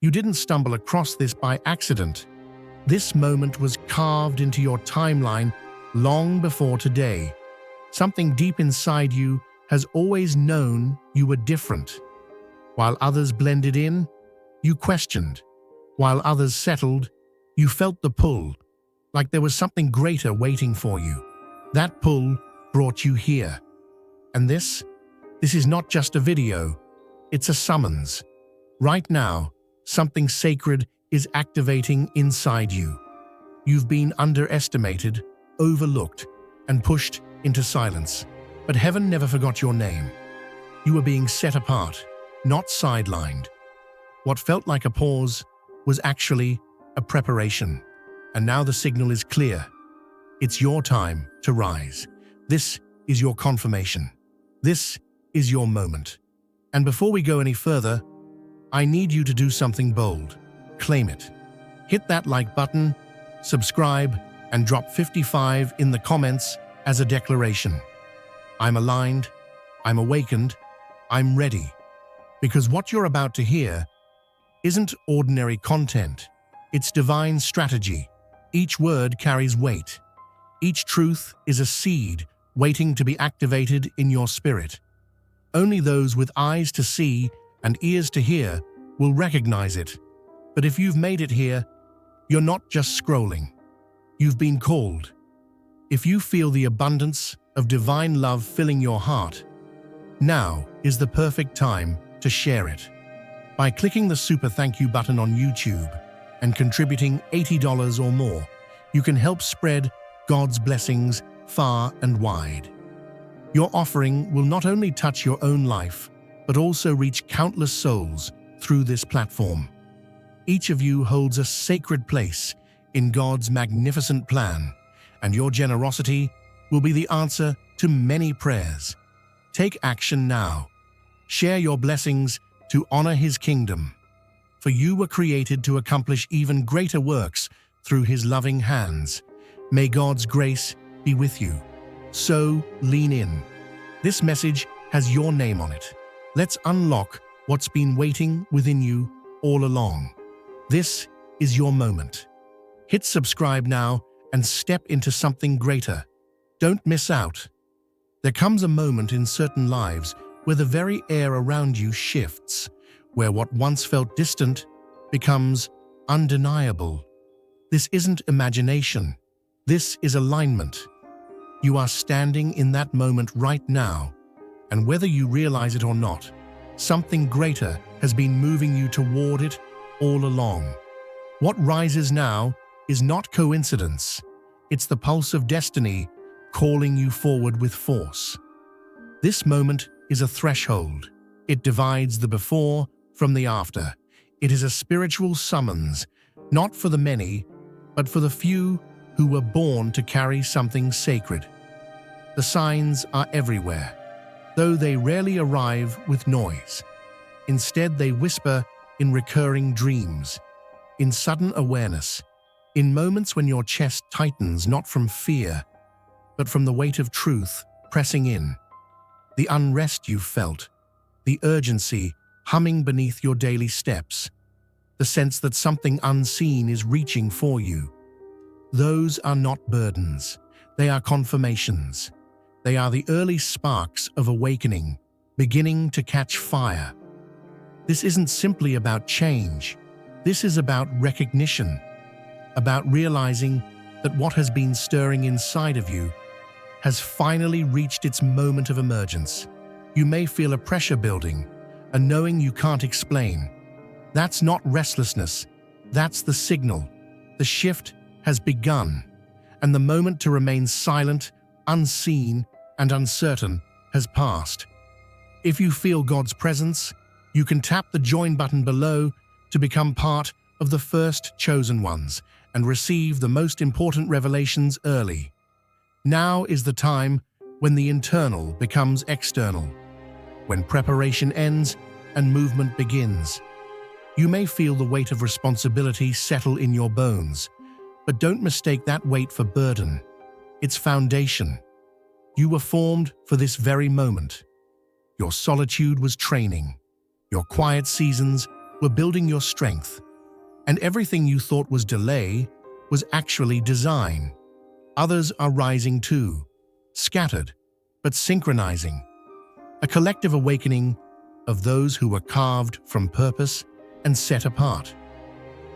You didn't stumble across this by accident. This moment was carved into your timeline long before today. Something deep inside you has always known you were different. While others blended in, you questioned. While others settled, you felt the pull, like there was something greater waiting for you. That pull brought you here. And this is not just a video, it's a summons. Right now, something sacred is activating inside you. You've been underestimated, overlooked, and pushed into silence. But heaven never forgot your name. You were being set apart, not sidelined. What felt like a pause was actually a preparation. And now the signal is clear. It's your time to rise. This is your confirmation. This is your moment. And before we go any further, I need you to do something bold. Claim it. Hit that like button, subscribe, and drop 55 in the comments as a declaration. I'm aligned, I'm awakened, I'm ready. Because what you're about to hear isn't ordinary content, it's divine strategy. Each word carries weight. Each truth is a seed waiting to be activated in your spirit. Only those with eyes to see and ears to hear will recognize it. But if you've made it here, you're not just scrolling. You've been called. If you feel the abundance of divine love filling your heart, now is the perfect time to share it. By clicking the super thank you button on YouTube and contributing $80 or more, you can help spread God's blessings far and wide. Your offering will not only touch your own life, but also reach countless souls through this platform. Each of you holds a sacred place in God's magnificent plan, and your generosity will be the answer to many prayers. Take action now. Share your blessings to honor His kingdom. For you were created to accomplish even greater works through His loving hands. May God's grace be with you. So lean in. This message has your name on it. Let's unlock what's been waiting within you all along. This is your moment. Hit subscribe now and step into something greater. Don't miss out. There comes a moment in certain lives where the very air around you shifts, where what once felt distant becomes undeniable. This isn't imagination. This is alignment. You are standing in that moment right now, and whether you realize it or not, something greater has been moving you toward it all along. What rises now is not coincidence. It's the pulse of destiny calling you forward with force. This moment is a threshold. It divides the before from the after. It is a spiritual summons, not for the many, but for the few who were born to carry something sacred. The signs are everywhere, though they rarely arrive with noise. Instead, they whisper in recurring dreams, in sudden awareness, in moments when your chest tightens not from fear, but from the weight of truth pressing in. The unrest you felt, the urgency humming beneath your daily steps, the sense that something unseen is reaching for you. Those are not burdens. They are confirmations. They are the early sparks of awakening, beginning to catch fire. This isn't simply about change. This is about recognition, about realizing that what has been stirring inside of you has finally reached its moment of emergence. You may feel a pressure building, a knowing you can't explain. That's not restlessness. That's the signal. The shift has begun, and the moment to remain silent, unseen, and uncertain has passed. If you feel God's presence, you can tap the join button below to become part of the first chosen ones and receive the most important revelations early. Now is the time when the internal becomes external, when preparation ends and movement begins. You may feel the weight of responsibility settle in your bones, but don't mistake that weight for burden. It's foundation. You were formed for this very moment. Your solitude was training. Your quiet seasons were building your strength, and everything you thought was delay was actually design. Others are rising too, scattered, but synchronizing. A collective awakening of those who were carved from purpose and set apart.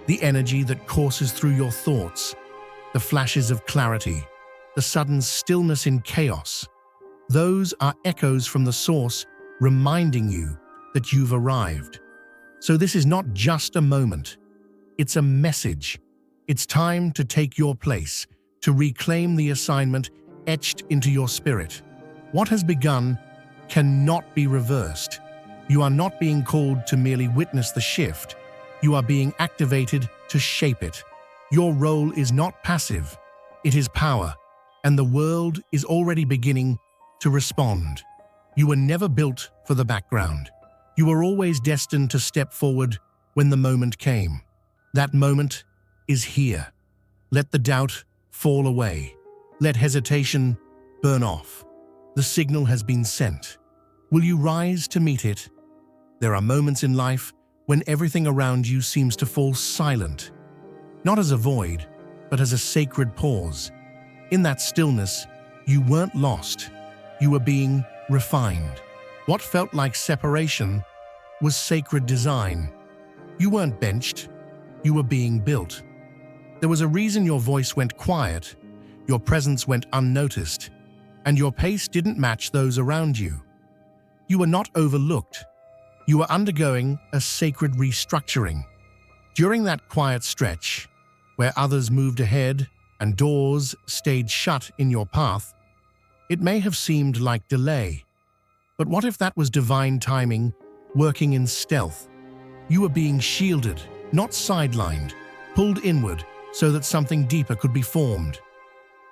The energy that courses through your thoughts, the flashes of clarity, the sudden stillness in chaos. Those are echoes from the source reminding you that you've arrived. So this is not just a moment. It's a message. It's time to take your place, to reclaim the assignment etched into your spirit. What has begun cannot be reversed. You are not being called to merely witness the shift. You are being activated to shape it. Your role is not passive. It is power, and the world is already beginning to respond. You were never built for the background. You were always destined to step forward when the moment came. That moment is here. Let the doubt fall away. Let hesitation burn off. The signal has been sent. Will you rise to meet it? There are moments in life when everything around you seems to fall silent, not as a void, but as a sacred pause. In that stillness, you weren't lost. You were being refined. What felt like separation was sacred design. You weren't benched. You were being built. There was a reason your voice went quiet, your presence went unnoticed, and your pace didn't match those around you. You were not overlooked. You were undergoing a sacred restructuring. During that quiet stretch, where others moved ahead and doors stayed shut in your path, it may have seemed like delay. But what if that was divine timing, working in stealth? You were being shielded, not sidelined, pulled inward so that something deeper could be formed.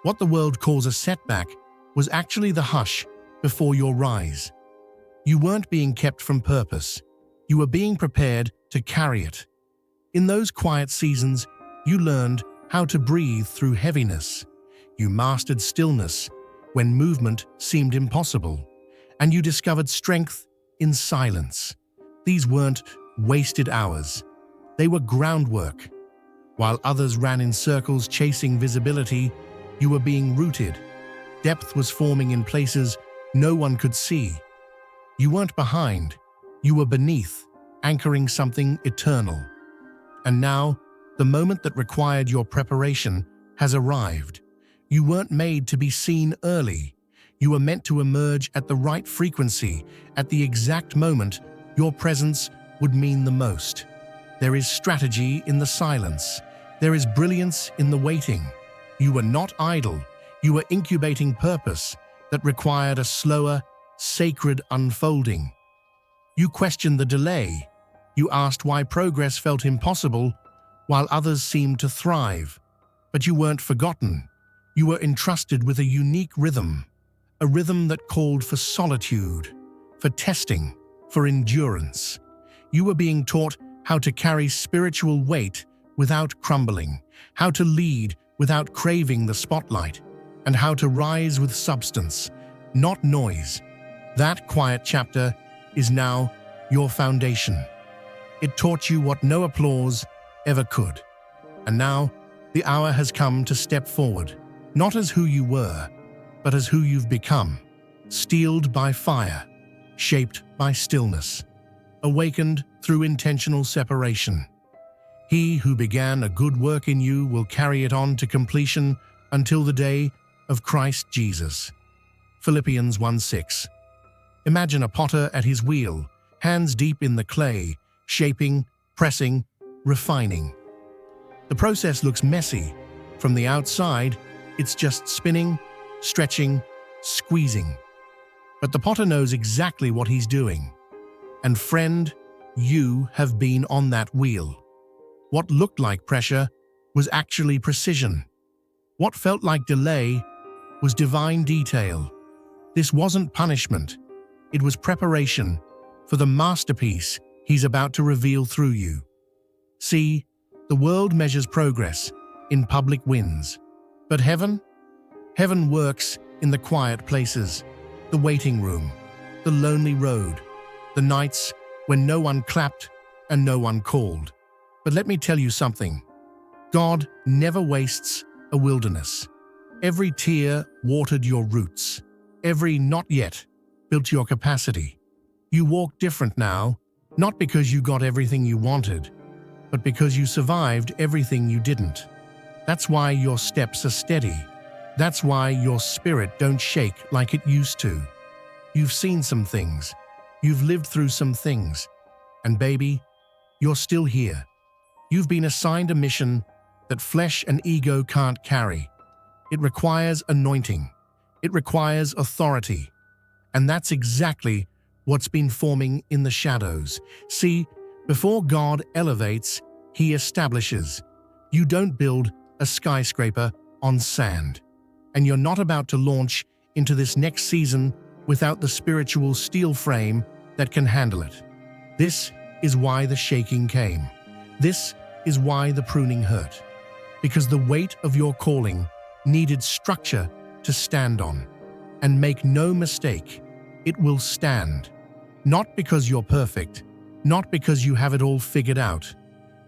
What the world calls a setback was actually the hush before your rise. You weren't being kept from purpose. You were being prepared to carry it. In those quiet seasons, you learned how to breathe through heaviness. You mastered stillness when movement seemed impossible, and you discovered strength in silence. These weren't wasted hours. They were groundwork. While others ran in circles chasing visibility, you were being rooted. Depth was forming in places no one could see. You weren't behind. You were beneath, anchoring something eternal. And now, the moment that required your preparation has arrived. You weren't made to be seen early. You were meant to emerge at the right frequency, at the exact moment your presence would mean the most. There is strategy in the silence. There is brilliance in the waiting. You were not idle. You were incubating purpose that required a slower, sacred unfolding. You questioned the delay. You asked why progress felt impossible while others seemed to thrive. But you weren't forgotten. You were entrusted with a unique rhythm, a rhythm that called for solitude, for testing, for endurance. You were being taught how to carry spiritual weight without crumbling, how to lead without craving the spotlight, and how to rise with substance, not noise. That quiet chapter is now your foundation. It taught you what no applause ever could. And now, the hour has come to step forward, not as who you were, but as who you've become, steeled by fire, shaped by stillness, awakened through intentional separation. He who began a good work in you will carry it on to completion until the day of Christ Jesus. Philippians 1:6. Imagine a potter at his wheel, hands deep in the clay, shaping, pressing, refining. The process looks messy. From the outside, it's just spinning, stretching, squeezing. But the potter knows exactly what he's doing. And friend, you have been on that wheel. What looked like pressure was actually precision. What felt like delay was divine detail. This wasn't punishment. It was preparation for the masterpiece he's about to reveal through you. See, the world measures progress in public wins. But heaven? Heaven works in the quiet places, the waiting room, the lonely road, the nights when no one clapped and no one called. But let me tell you something. God never wastes a wilderness. Every tear watered your roots. Every not yet built your capacity. You walk different now, not because you got everything you wanted, but because you survived everything you didn't. That's why your steps are steady. That's why your spirit don't shake like it used to. You've seen some things. You've lived through some things. And baby, you're still here. You've been assigned a mission that flesh and ego can't carry. It requires anointing. It requires authority. And that's exactly what's been forming in the shadows. See, before God elevates, He establishes. You don't build a skyscraper on sand. And you're not about to launch into this next season without the spiritual steel frame that can handle it. This is why the shaking came. This is why the pruning hurt. Because the weight of your calling needed structure to stand on. And make no mistake, it will stand. Not because you're perfect, not because you have it all figured out,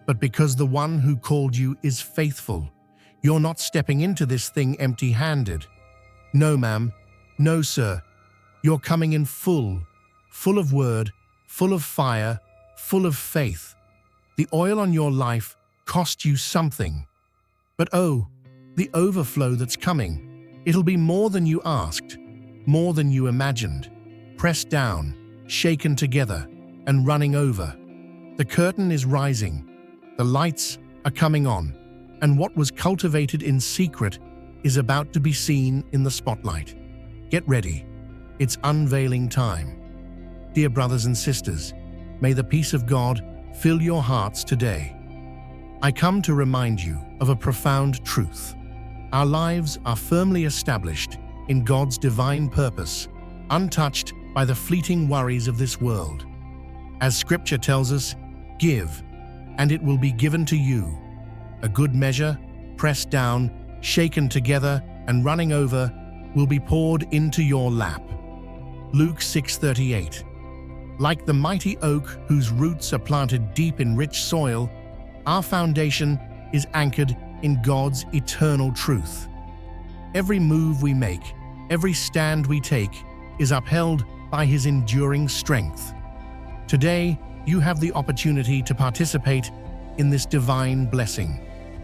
but because the one who called you is faithful. You're not stepping into this thing empty-handed. No, ma'am. No, sir. You're coming in full of word, full of fire, full of faith. The oil on your life cost you something. But oh, the overflow that's coming. It'll be more than you asked, more than you imagined. Pressed down, shaken together, and running over. The curtain is rising. The lights are coming on. And what was cultivated in secret is about to be seen in the spotlight. Get ready. It's unveiling time. Dear brothers and sisters, may the peace of God fill your hearts today. I come to remind you of a profound truth. Our lives are firmly established in God's divine purpose, untouched by the fleeting worries of this world. As Scripture tells us, give, and it will be given to you. A good measure, pressed down, shaken together, and running over, will be poured into your lap. Luke 6:38. Like the mighty oak whose roots are planted deep in rich soil, our foundation is anchored in God's eternal truth. Every move we make, every stand we take, is upheld by His enduring strength. Today, you have the opportunity to participate in this divine blessing.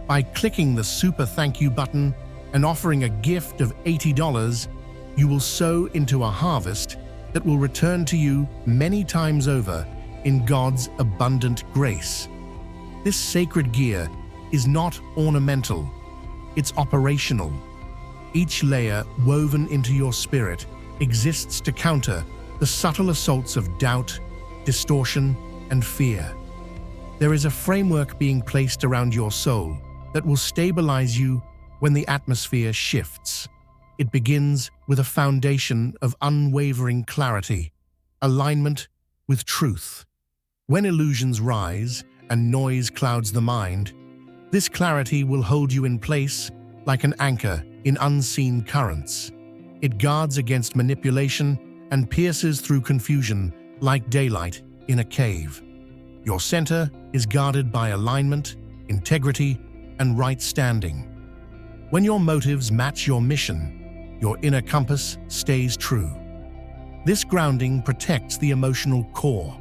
By clicking the super thank you button and offering a gift of $80, you will sow into a harvest that will return to you many times over in God's abundant grace. This sacred gear is not ornamental, it's operational. Each layer woven into your spirit exists to counter the subtle assaults of doubt, distortion, and fear. There is a framework being placed around your soul that will stabilize you when the atmosphere shifts. It begins with a foundation of unwavering clarity, alignment with truth. When illusions rise and noise clouds the mind, this clarity will hold you in place like an anchor in unseen currents. It guards against manipulation and pierces through confusion like daylight in a cave. Your center is guarded by alignment, integrity, and right standing. When your motives match your mission, your inner compass stays true. This grounding protects the emotional core,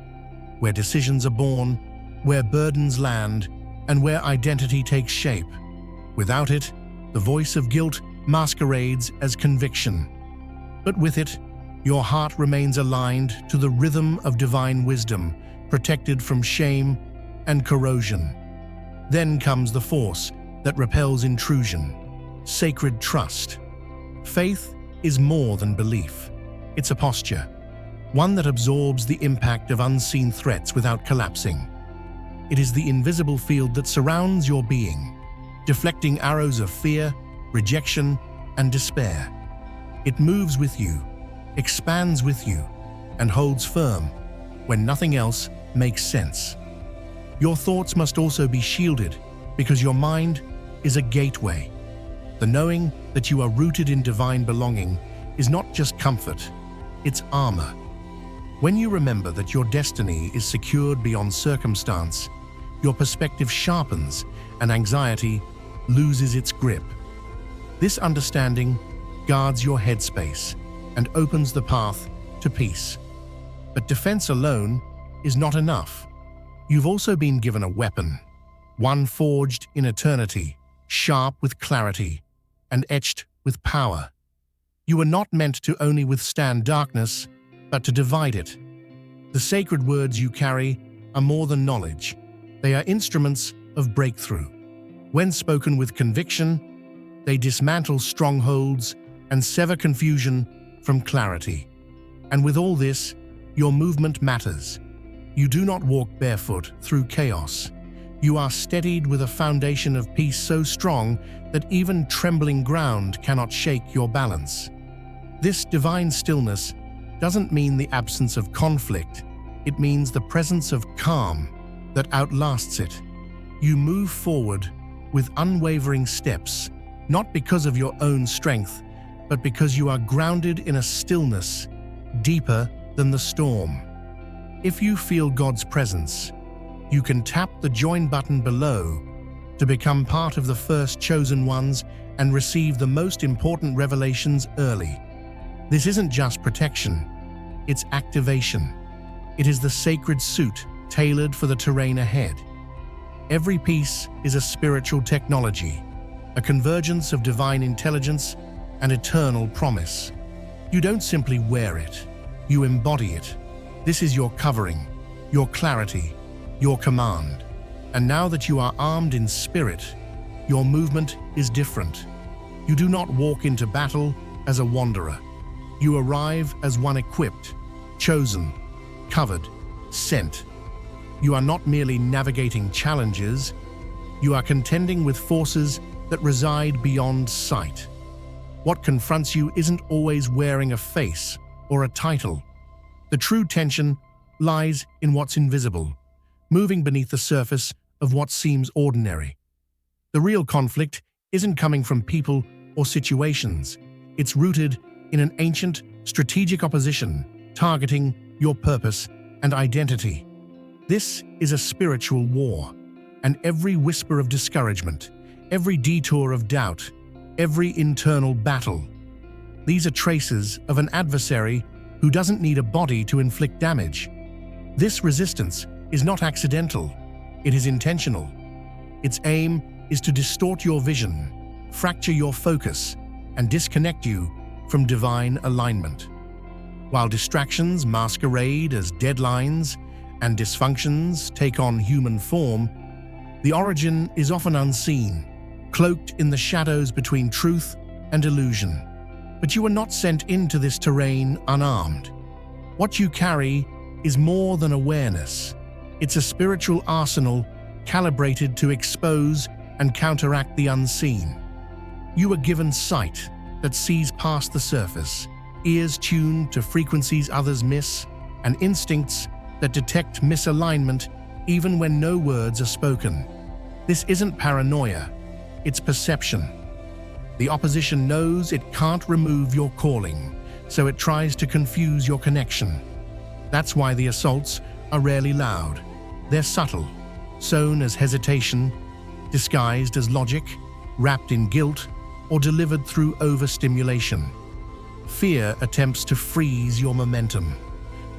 where decisions are born, where burdens land, and where identity takes shape. Without it, the voice of guilt masquerades as conviction. But with it, your heart remains aligned to the rhythm of divine wisdom, protected from shame and corrosion. Then comes the force that repels intrusion, sacred trust. Faith is more than belief. It's a posture, one that absorbs the impact of unseen threats without collapsing. It is the invisible field that surrounds your being, deflecting arrows of fear, rejection, and despair. It moves with you, expands with you, and holds firm when nothing else makes sense. Your thoughts must also be shielded because your mind is a gateway. The knowing that you are rooted in divine belonging is not just comfort, it's armor. When you remember that your destiny is secured beyond circumstance, your perspective sharpens and anxiety loses its grip. This understanding guards your headspace and opens the path to peace. But defense alone is not enough. You've also been given a weapon, one forged in eternity, sharp with clarity and etched with power. You are not meant to only withstand darkness, but to divide it. The sacred words you carry are more than knowledge. They are instruments of breakthrough. When spoken with conviction, they dismantle strongholds and sever confusion from clarity. And with all this, your movement matters. You do not walk barefoot through chaos. You are steadied with a foundation of peace so strong that even trembling ground cannot shake your balance. This divine stillness doesn't mean the absence of conflict. It means the presence of calm that outlasts it. You move forward with unwavering steps, not because of your own strength, but because you are grounded in a stillness deeper than the storm. If you feel God's presence, you can tap the join button below to become part of the first chosen ones and receive the most important revelations early. This isn't just protection, it's activation. It is the sacred suit tailored for the terrain ahead. Every piece is a spiritual technology, a convergence of divine intelligence and eternal promise. You don't simply wear it, you embody it. This is your covering, your clarity, your command. And now that you are armed in spirit, your movement is different. You do not walk into battle as a wanderer. You arrive as one equipped, chosen, covered, sent. You are not merely navigating challenges, you are contending with forces that reside beyond sight. What confronts you isn't always wearing a face or a title. The true tension lies in what's invisible, moving beneath the surface of what seems ordinary. The real conflict isn't coming from people or situations. It's rooted in an ancient, strategic opposition targeting your purpose and identity. This is a spiritual war, and every whisper of discouragement, every detour of doubt, every internal battle, these are traces of an adversary who doesn't need a body to inflict damage. This resistance is not accidental, it is intentional. Its aim is to distort your vision, fracture your focus, and disconnect you from divine alignment. While distractions masquerade as deadlines and dysfunctions take on human form, the origin is often unseen, cloaked in the shadows between truth and illusion. But you are not sent into this terrain unarmed. What you carry is more than awareness. It's a spiritual arsenal calibrated to expose and counteract the unseen. You are given sight that sees past the surface, ears tuned to frequencies others miss, and instincts that detect misalignment even when no words are spoken. This isn't paranoia, it's perception. The opposition knows it can't remove your calling, so it tries to confuse your connection. That's why the assaults are rarely loud. They're subtle, sown as hesitation, disguised as logic, wrapped in guilt, or delivered through overstimulation. Fear attempts to freeze your momentum.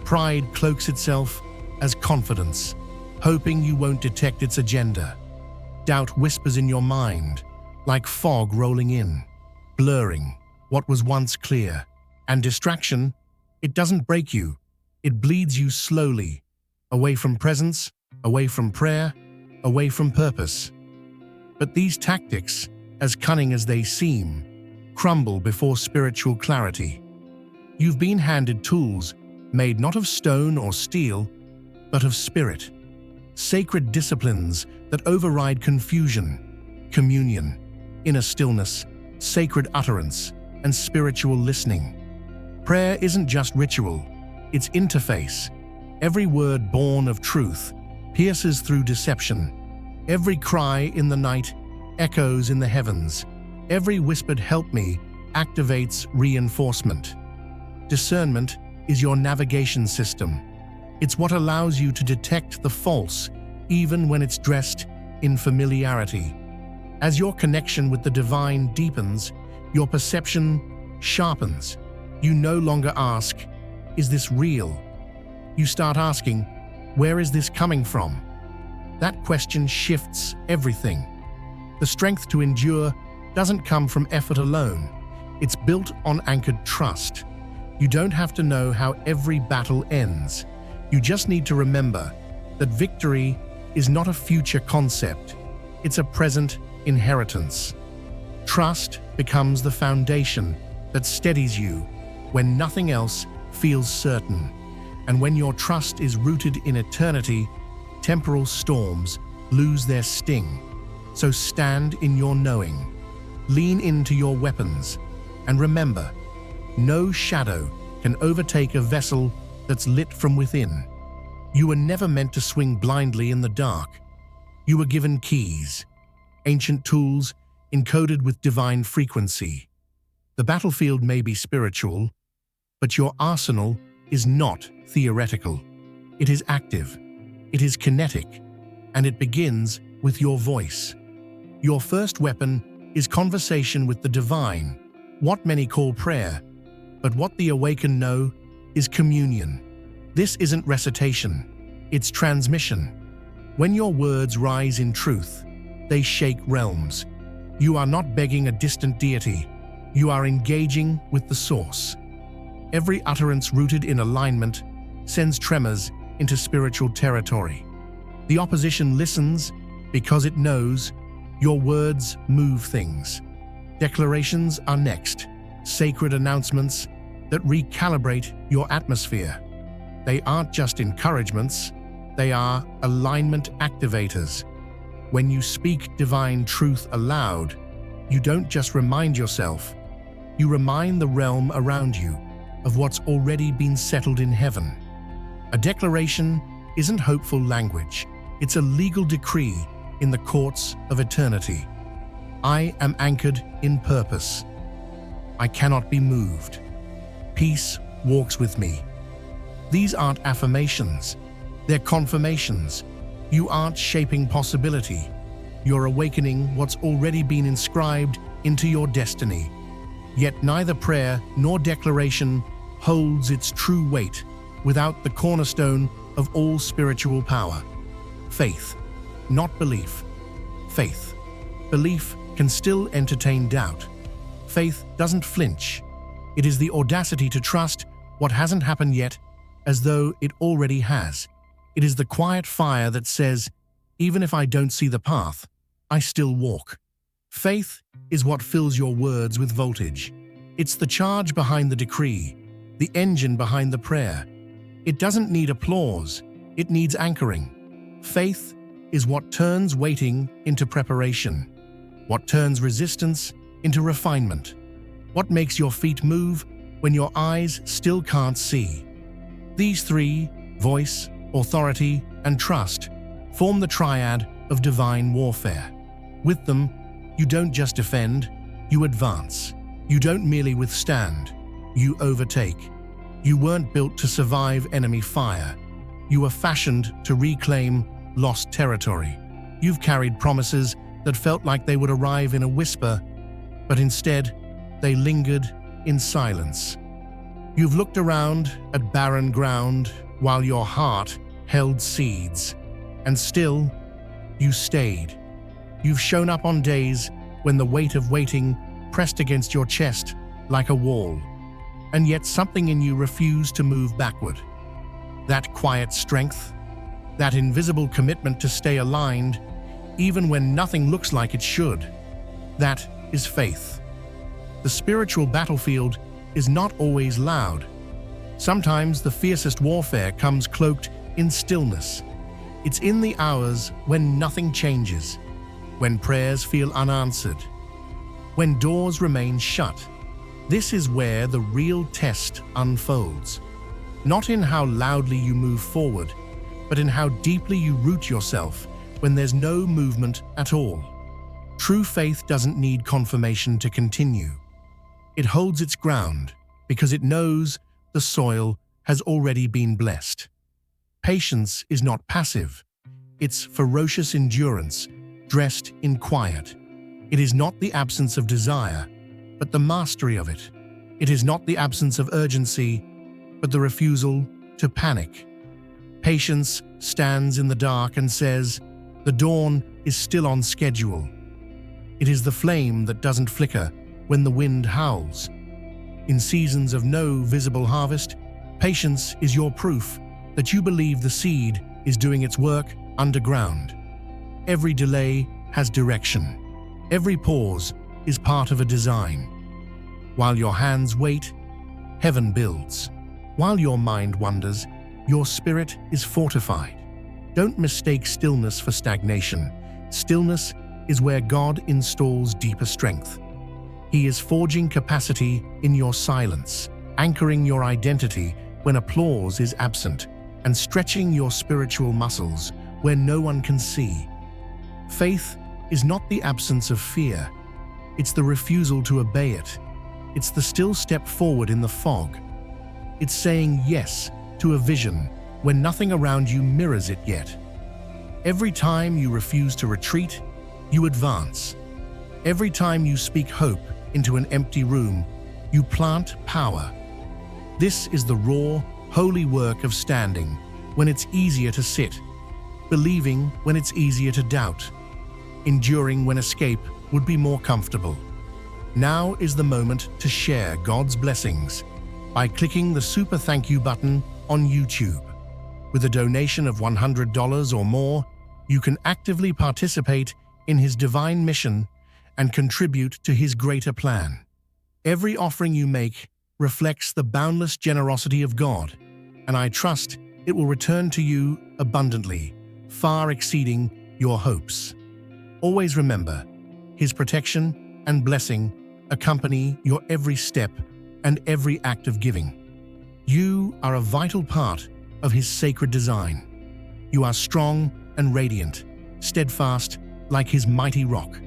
Pride cloaks itself as confidence, hoping you won't detect its agenda. Doubt whispers in your mind, like fog rolling in, blurring what was once clear. And distraction, it doesn't break you, it bleeds you slowly, away from presence, away from prayer, away from purpose. But these tactics, as cunning as they seem, crumble before spiritual clarity. You've been handed tools made not of stone or steel, but of spirit. Sacred disciplines that override confusion, communion, inner stillness, sacred utterance, and spiritual listening. Prayer isn't just ritual, it's interface. Every word born of truth pierces through deception. Every cry in the night echoes in the heavens. Every whispered "help me" activates reinforcement. Discernment is your navigation system. It's what allows you to detect the false, even when it's dressed in familiarity. As your connection with the divine deepens, your perception sharpens. You no longer ask, "Is this real?" You start asking, "Where is this coming from?" That question shifts everything. The strength to endure doesn't come from effort alone. It's built on anchored trust. You don't have to know how every battle ends. You just need to remember that victory is not a future concept. It's a present inheritance. Trust becomes the foundation that steadies you when nothing else feels certain. And when your trust is rooted in eternity, temporal storms lose their sting. So stand in your knowing. Lean into your weapons. And remember, no shadow can overtake a vessel that's lit from within. You were never meant to swing blindly in the dark. You were given keys, ancient tools encoded with divine frequency. The battlefield may be spiritual, but your arsenal is not theoretical. It is active, it is kinetic, and it begins with your voice. Your first weapon is conversation with the divine, what many call prayer, but what the awakened know is communion. This isn't recitation, it's transmission. When your words rise in truth, they shake realms. You are not begging a distant deity, you are engaging with the source. Every utterance rooted in alignment sends tremors into spiritual territory. The opposition listens because it knows your words move things. Declarations are next, sacred announcements that recalibrate your atmosphere. They aren't just encouragements, they are alignment activators. When you speak divine truth aloud, you don't just remind yourself, you remind the realm around you of what's already been settled in heaven. A declaration isn't hopeful language, it's a legal decree in the courts of eternity. I am anchored in purpose. I cannot be moved. Peace walks with me. These aren't affirmations, they're confirmations. You aren't shaping possibility. You're awakening what's already been inscribed into your destiny. Yet neither prayer nor declaration holds its true weight without the cornerstone of all spiritual power. Faith, not belief. Faith. Belief can still entertain doubt. Faith doesn't flinch. It is the audacity to trust what hasn't happened yet as though it already has. It is the quiet fire that says, even if I don't see the path, I still walk. Faith is what fills your words with voltage. It's the charge behind the decree, the engine behind the prayer. It doesn't need applause, it needs anchoring. Faith is what turns waiting into preparation, what turns resistance into refinement, what makes your feet move when your eyes still can't see. These three, voice, authority, and trust, form the triad of divine warfare. With them, you don't just defend, you advance. You don't merely withstand, you overtake. You weren't built to survive enemy fire. You were fashioned to reclaim lost territory. You've carried promises that felt like they would arrive in a whisper, but instead, they lingered in silence. You've looked around at barren ground while your heart held seeds, and still, you stayed. You've shown up on days when the weight of waiting pressed against your chest like a wall, and yet something in you refused to move backward. That quiet strength, that invisible commitment to stay aligned, even when nothing looks like it should, that is faith. The spiritual battlefield is not always loud. Sometimes the fiercest warfare comes cloaked in stillness. It's in the hours when nothing changes, when prayers feel unanswered, when doors remain shut. This is where the real test unfolds. Not in how loudly you move forward, but in how deeply you root yourself when there's no movement at all. True faith doesn't need confirmation to continue. It holds its ground because it knows the soil has has already been blessed. Patience is not passive. It's ferocious endurance, dressed in quiet. It is not the absence of desire, but the mastery of it. It is not the absence of urgency, but the refusal to panic. Patience stands in the dark and says, "The dawn is still on schedule." It is the flame that doesn't flicker when the wind howls. In seasons of no visible harvest, patience is your proof that you believe the seed is doing its work underground. Every delay has direction. Every pause is part of a design. While your hands wait, heaven builds. While your mind wanders, your spirit is fortified. Don't mistake stillness for stagnation. Stillness is where God installs deeper strength. He is forging capacity in your silence, anchoring your identity when applause is absent, and stretching your spiritual muscles where no one can see. Faith is not the absence of fear. It's the refusal to obey it. It's the still step forward in the fog. It's saying yes to a vision when nothing around you mirrors it yet. Every time you refuse to retreat, you advance. Every time you speak hope into an empty room, you plant power. This is the raw, holy work of standing when it's easier to sit, believing when it's easier to doubt, enduring when escape would be more comfortable. Now is the moment to share God's blessings by clicking the super thank you button on YouTube. With a donation of $100 or more, you can actively participate in His divine mission and contribute to His greater plan. Every offering you make reflects the boundless generosity of God, and I trust it will return to you abundantly, far exceeding your hopes. Always remember, His protection and blessing accompany your every step and every act of giving. You are a vital part of His sacred design. You are strong and radiant, steadfast like His mighty rock.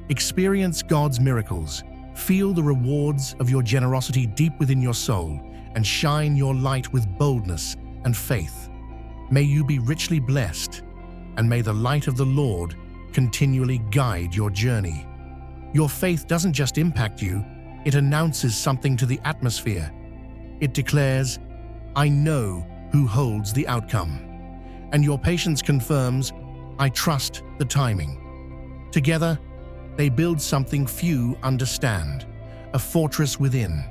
Experience God's miracles, feel the rewards of your generosity deep within your soul, and shine your light with boldness and faith. May you be richly blessed, and may the light of the Lord continually guide your journey. Your faith doesn't just impact you, it announces something to the atmosphere. It declares, "I know who holds the outcome." And your patience confirms, "I trust the timing." Together, they build something few understand, a fortress within,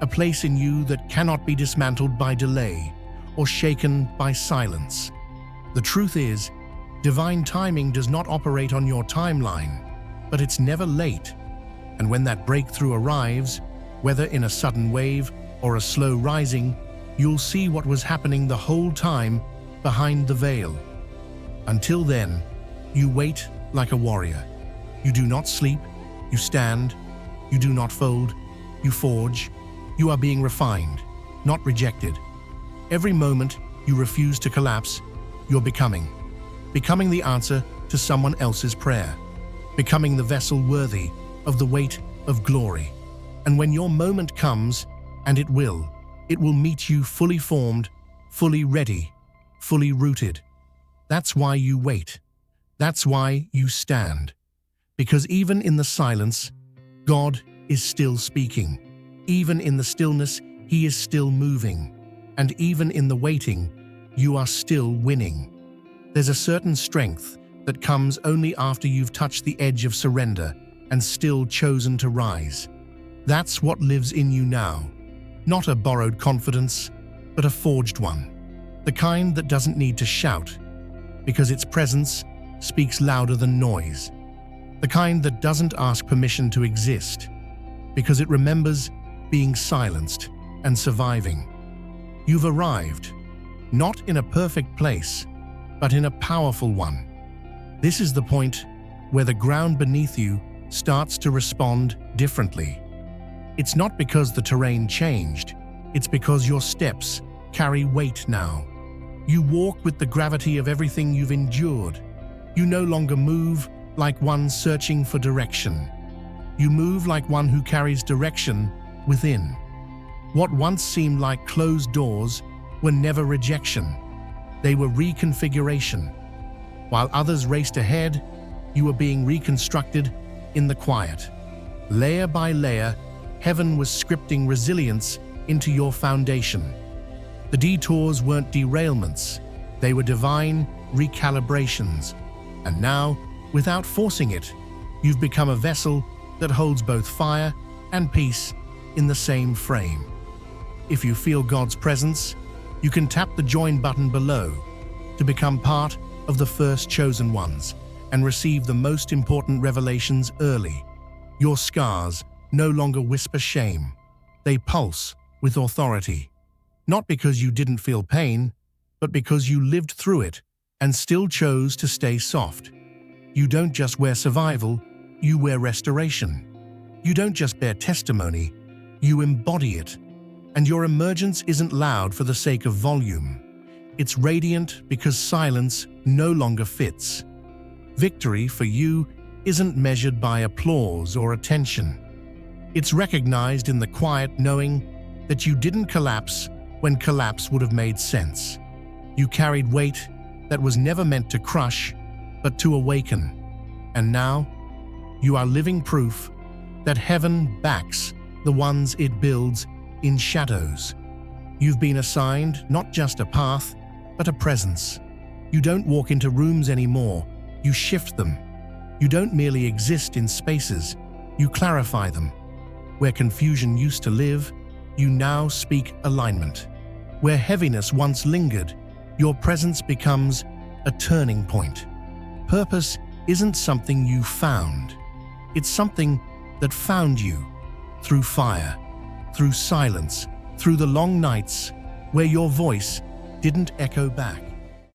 a place in you that cannot be dismantled by delay or shaken by silence. The truth is, divine timing does not operate on your timeline, but it's never late. And when that breakthrough arrives, whether in a sudden wave or a slow rising, you'll see what was happening the whole time behind the veil. Until then, you wait like a warrior. You do not sleep, you stand. You do not fold, you forge. You are being refined, not rejected. Every moment you refuse to collapse, you're becoming the answer to someone else's prayer, becoming the vessel worthy of the weight of glory. And when your moment comes, and it will meet you fully formed, fully ready, fully rooted. That's why you wait. That's why you stand. Because even in the silence, God is still speaking. Even in the stillness, He is still moving. And even in the waiting, you are still winning. There's a certain strength that comes only after you've touched the edge of surrender and still chosen to rise. That's what lives in you now. Not a borrowed confidence, but a forged one. The kind that doesn't need to shout, because its presence speaks louder than noise. The kind that doesn't ask permission to exist, because it remembers being silenced and surviving. You've arrived, not in a perfect place, but in a powerful one. This is the point where the ground beneath you starts to respond differently. It's not because the terrain changed, it's because your steps carry weight now. You walk with the gravity of everything you've endured. You no longer move like one searching for direction. You move like one who carries direction within. What once seemed like closed doors were never rejection. They were reconfiguration. While others raced ahead, you were being reconstructed in the quiet. Layer by layer, heaven was scripting resilience into your foundation. The detours weren't derailments, they were divine recalibrations. And now, without forcing it, you've become a vessel that holds both fire and peace in the same frame. If you feel God's presence, you can tap the join button below to become part of the first chosen ones and receive the most important revelations early. Your scars no longer whisper shame. They pulse with authority. Not because you didn't feel pain, but because you lived through it and still chose to stay soft. You don't just wear survival, you wear restoration. You don't just bear testimony, you embody it. And your emergence isn't loud for the sake of volume. It's radiant because silence no longer fits. Victory for you isn't measured by applause or attention. It's recognized in the quiet knowing that you didn't collapse when collapse would have made sense. You carried weight that was never meant to crush, but to awaken. And now, you are living proof that heaven backs the ones it builds in shadows. You've been assigned not just a path, but a presence. You don't walk into rooms anymore, you shift them. You don't merely exist in spaces, you clarify them. Where confusion used to live, you now speak alignment. Where heaviness once lingered, your presence becomes a turning point. Purpose isn't something you found. It's something that found you through fire, through silence, through the long nights where your voice didn't echo back.